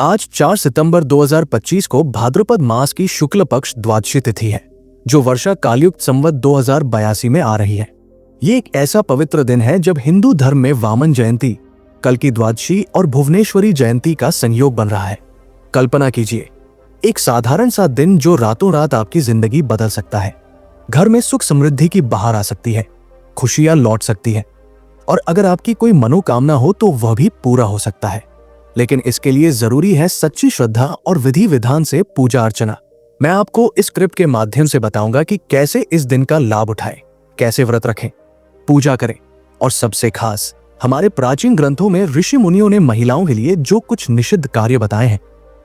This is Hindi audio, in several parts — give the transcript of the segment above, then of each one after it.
आज 4 सितंबर 2025 को भाद्रपद मास की शुक्ल पक्ष द्वादशी तिथि है, जो वर्षा कालयुक्त संवत 2082 में आ रही है। ये एक ऐसा पवित्र दिन है जब हिंदू धर्म में वामन जयंती, कल्कि द्वादशी और भुवनेश्वरी जयंती का संयोग बन रहा है। कल्पना कीजिए, एक साधारण सा दिन जो रातों रात आपकी जिंदगी बदल सकता है। घर में सुख समृद्धि की बहार आ सकती है, खुशियां लौट सकती है, और अगर आपकी कोई मनोकामना हो तो वह भी पूरा हो सकता है। लेकिन इसके लिए जरूरी है सच्ची श्रद्धा और विधि विधान से पूजा अर्चना। मैं आपको इस स्क्रिप्ट के माध्यम से बताऊंगा कि कैसे इस दिन का लाभ उठाएं, कैसे व्रत रखें, पूजा करें, और सबसे खास हमारे प्राचीन ग्रंथों में ऋषि मुनियों ने महिलाओं के लिए जो कुछ निषिद्ध कार्य बताए हैं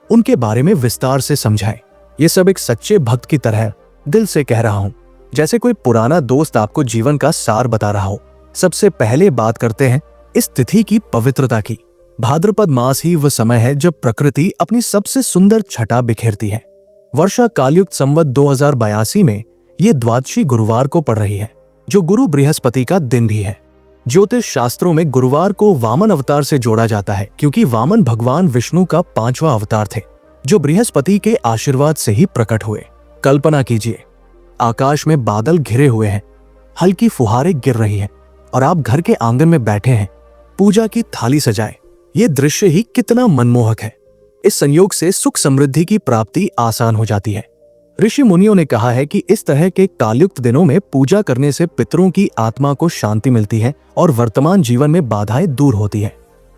उनके बारे में विस्तार से समझाएं। ये सब एक सच्चे भक्त की तरह दिल से कह रहा हूं, जैसे कोई पुराना दोस्त आपको जीवन का सार बता रहा हो। सबसे पहले बात करते हैं इस तिथि की पवित्रता की। भाद्रपद मास ही वह समय है जब प्रकृति अपनी सबसे सुंदर छटा बिखेरती है। वर्षा कालयुक्त संवत 2082 में ये द्वादशी गुरुवार को पड़ रही है, जो गुरु बृहस्पति का दिन भी है। ज्योतिष शास्त्रों में गुरुवार को वामन अवतार से जोड़ा जाता है, क्योंकि वामन भगवान विष्णु का 5वां अवतार थे, जो बृहस्पति के आशीर्वाद से ही प्रकट हुए। कल्पना कीजिए, आकाश में बादल घिरे हुए हैं, हल्की फुहारें गिर रही हैं, और आप घर के आंगन में बैठे हैं, पूजा की थाली सजाए। ये दृश्य ही कितना मनमोहक है। इस संयोग से सुख समृद्धि की प्राप्ति आसान हो जाती है। ऋषि मुनियों ने कहा है कि इस तरह के कालयुक्त दिनों में पूजा करने से पितरों की आत्मा को शांति मिलती है और वर्तमान जीवन में बाधाएं दूर होती है।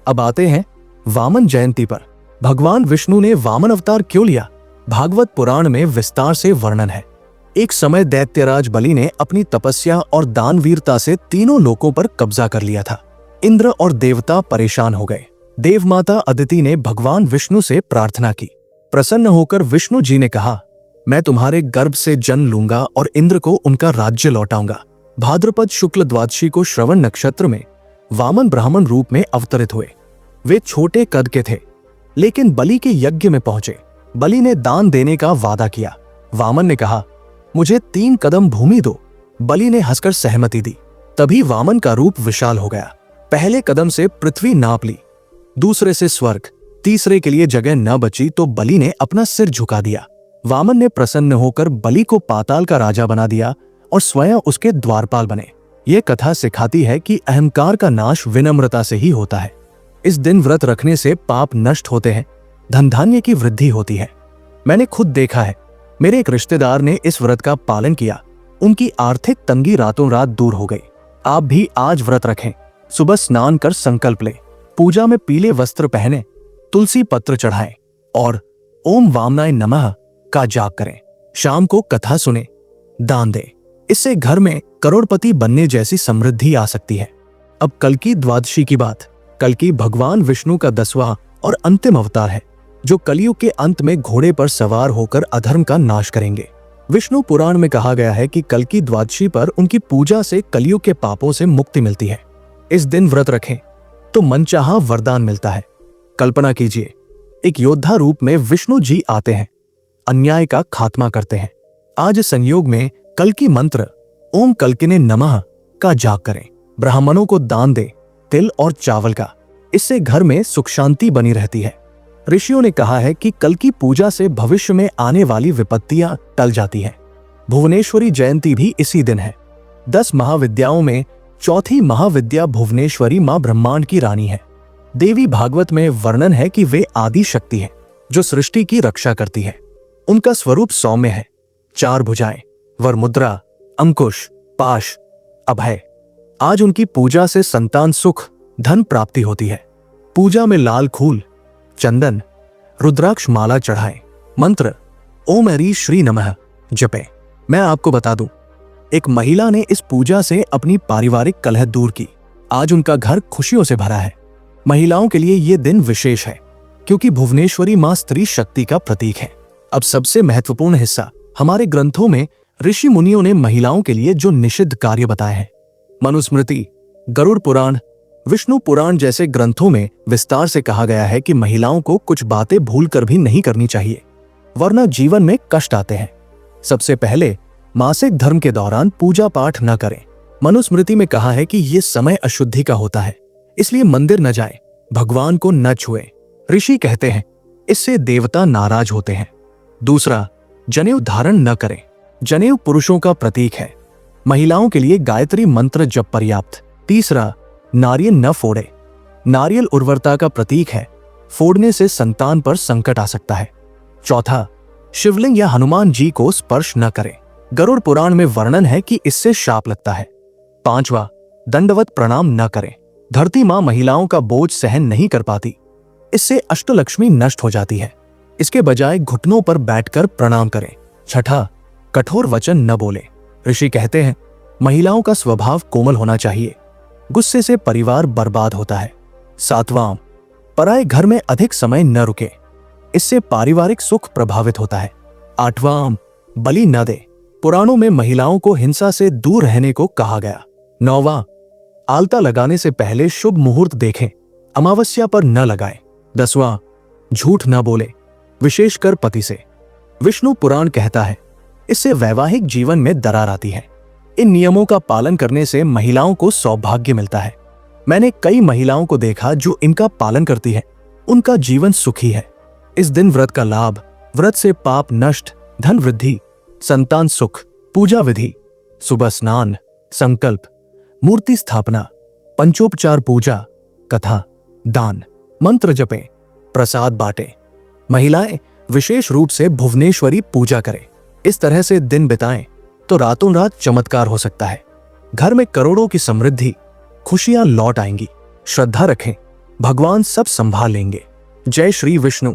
अब आते हैं वामन जयंती पर। भगवान विष्णु ने वामन अवतार क्यों लिया? भागवत पुराण में विस्तार से वर्णन है। एक समय दैत्यराज बलि ने अपनी तपस्या और दानवीरता से तीनों लोकों पर कब्जा कर लिया था। इंद्र और देवता परेशान हो गए। देवमाता अदिति ने भगवान विष्णु से प्रार्थना की। प्रसन्न होकर विष्णु जी ने कहा, मैं तुम्हारे गर्भ से जन्म लूंगा और इंद्र को उनका राज्य लौटाऊंगा। भाद्रपद शुक्ल द्वादशी को श्रवण नक्षत्र में वामन ब्राह्मण रूप में अवतरित हुए। वे छोटे कद के थे, लेकिन बलि के यज्ञ में पहुंचे। बलि ने दान देने का वादा किया। वामन ने कहा, मुझे 3 कदम भूमि दो। बलि ने हंसकर सहमति दी। तभी वामन का रूप विशाल हो गया। पहले कदम से पृथ्वी नाप ली, दूसरे से स्वर्ग, तीसरे के लिए जगह न बची तो बलि ने अपना सिर झुका दिया। वामन ने प्रसन्न होकर बलि को पाताल का राजा बना दिया और स्वयं उसके द्वारपाल बने। ये कथा सिखाती है कि अहंकार का नाश विनम्रता से ही होता है। इस दिन व्रत रखने से पाप नष्ट होते हैं, धन धान्य की वृद्धि होती है। मैंने खुद देखा है, मेरे एक रिश्तेदार ने इस व्रत का पालन किया, उनकी आर्थिक तंगी रातों रात दूर हो गई। आप भी आज व्रत रखें। सुबह स्नान कर संकल्प लें, पूजा में पीले वस्त्र पहने, तुलसी पत्र चढ़ाएं और ओम वामनाय नमः का जाप करें। शाम को कथा सुने, दान दें। इससे घर में करोड़पति बनने जैसी समृद्धि आ सकती है। अब कल्कि द्वादशी की बात। कल्कि भगवान विष्णु का 10वां और अंतिम अवतार है, जो कलयुग के अंत में घोड़े पर सवार होकर अधर्म का नाश करेंगे। विष्णु पुराण में कहा गया है कि कल्कि द्वादशी पर उनकी पूजा से कलयुग के पापों से मुक्ति मिलती है। इस दिन व्रत रखें तो मनचाहा वरदान मिलता है। कल्पना कीजिए, एक योद्धा रूप में विष्णु जी आते हैं, अन्याय का खात्मा करते हैं। आज संयोग में कल्कि मंत्र ओम कल्किने नमः का जाप करें। ब्राह्मणों को दान दे, तिल और चावल का। इससे घर में सुख शांति बनी रहती है। ऋषियों ने कहा है कि कल्कि पूजा से भविष्य में आने वाली विपत्तियां टल जाती हैं। भुवनेश्वरी जयंती भी इसी दिन है। 10 महाविद्याओं में चौथी महाविद्या भुवनेश्वरी मां ब्रह्मांड की रानी है। देवी भागवत में वर्णन है कि वे आदि शक्ति है, जो सृष्टि की रक्षा करती है। उनका स्वरूप सौम्य है, 4 भुजाएं, वरमुद्रा, अंकुश, पाश, अभय। आज उनकी पूजा से संतान सुख, धन प्राप्ति होती है। पूजा में लाल फूल, चंदन, रुद्राक्ष माला चढ़ाएं। मंत्र ओम हरि श्री नमः जपें। मैं आपको बता दूं, एक महिला ने इस पूजा से अपनी पारिवारिक कलह दूर की। आज उनका घर खुशियों से भरा है। महिलाओं के लिए ये दिन विशेष है, क्योंकि भुवनेश्वरी मां स्त्री शक्ति का प्रतीक है। अब सबसे महत्वपूर्ण हिस्सा। हमारे ग्रंथों में ऋषि मुनियों ने महिलाओं के लिए जो निषिद्ध कार्य बताए हैं, मनुस्मृति, गरुड़ पुराण, विष्णु पुराण जैसे ग्रंथों में विस्तार से कहा गया है कि महिलाओं को कुछ बातें भूल कर भी नहीं करनी चाहिए, वरना जीवन में कष्ट आते हैं। सबसे पहले, मासिक धर्म के दौरान पूजा पाठ न करें। मनुस्मृति में कहा है कि ये समय अशुद्धि का होता है, इसलिए मंदिर न जाएं, भगवान को न छुएं। ऋषि कहते हैं, इससे देवता नाराज होते हैं। दूसरा, जनेऊ धारण न करें। जनेऊ पुरुषों का प्रतीक है, महिलाओं के लिए गायत्री मंत्र जप पर्याप्त। तीसरा, नारियल न फोड़े। नारियल उर्वरता का प्रतीक है, फोड़ने से संतान पर संकट आ सकता है। चौथा, शिवलिंग या हनुमान जी को स्पर्श न करें। गरुड़ पुराण में वर्णन है कि इससे शाप लगता है। पांचवा, दंडवत प्रणाम न करें। धरती मां महिलाओं का बोझ सहन नहीं कर पाती, इससे अष्टलक्ष्मी नष्ट हो जाती है। इसके बजाय घुटनों पर बैठकर प्रणाम करें। छठा, कठोर वचन न बोले। ऋषि कहते हैं महिलाओं का स्वभाव कोमल होना चाहिए, गुस्से से परिवार बर्बाद होता है। सातवां, पराये घर में अधिक समय न रुके, इससे पारिवारिक सुख प्रभावित होता है। आठवां, बलि न दे। पुराणों में महिलाओं को हिंसा से दूर रहने को कहा गया। नौवां, आलता लगाने से पहले शुभ मुहूर्त देखें, अमावस्या पर न लगाएं। 10वां, झूठ न बोले, विशेषकर पति से। विष्णु पुराण कहता है इससे वैवाहिक जीवन में दरार आती है। इन नियमों का पालन करने से महिलाओं को सौभाग्य मिलता है। मैंने कई महिलाओं को देखा जो इनका पालन करती है, उनका जीवन सुखी है। इस दिन व्रत का लाभ, व्रत से पाप नष्ट, धन वृद्धि, संतान सुख, पूजा विधि, सुबह स्नान, संकल्प, मूर्ति स्थापना, पंचोपचार पूजा, कथा, दान, मंत्र जपें, प्रसाद बांटें। महिलाएं विशेष रूप से भुवनेश्वरी पूजा करें। इस तरह से दिन बिताएं तो रातों रात चमत्कार हो सकता है। घर में करोड़ों की समृद्धि, खुशियां लौट आएंगी। श्रद्धा रखें, भगवान सब संभाल लेंगे। जय श्री विष्णु।